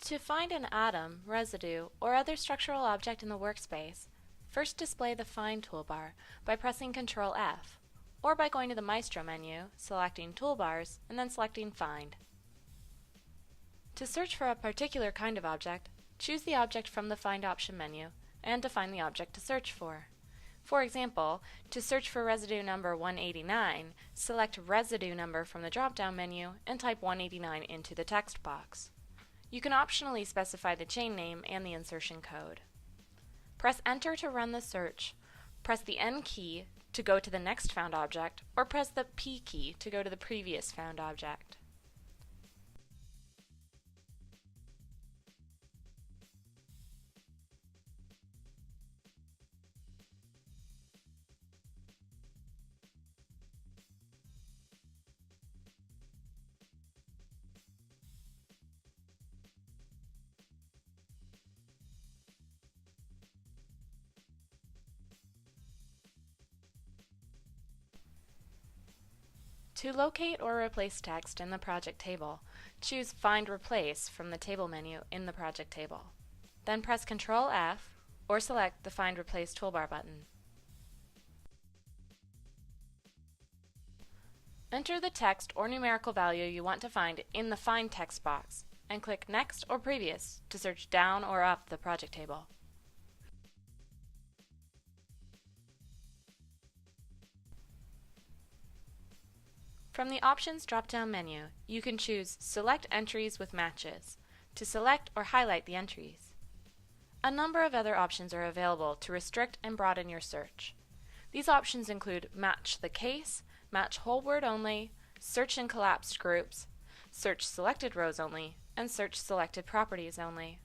To find an atom, residue, or other structural object in the workspace, first display the Find toolbar by pressing Ctrl F, or by going to the Maestro menu, selecting Toolbars, and then selecting Find. To search for a particular kind of object, choose the object from the Find option menu, and define the object to search for. For example, to search for residue number 189, select Residue Number from the drop-down menu and type 189 into the text box. You can optionally specify the chain name and the insertion code. Press Enter to run the search. Press the N key to go to the next found object, or press the P key to go to the previous found object. To locate or replace text in the project table, choose Find Replace from the Table menu in the project table. Then press Ctrl F or select the Find Replace toolbar button. Enter the text or numerical value you want to find in the Find text box and click Next or Previous to search down or up the project table. From the Options drop-down menu, you can choose Select Entries with Matches to select or highlight the entries. A number of other options are available to restrict and broaden your search. These options include Match the Case, Match Whole Word Only, Search in Collapsed Groups, Search Selected Rows Only, and Search Selected Properties Only.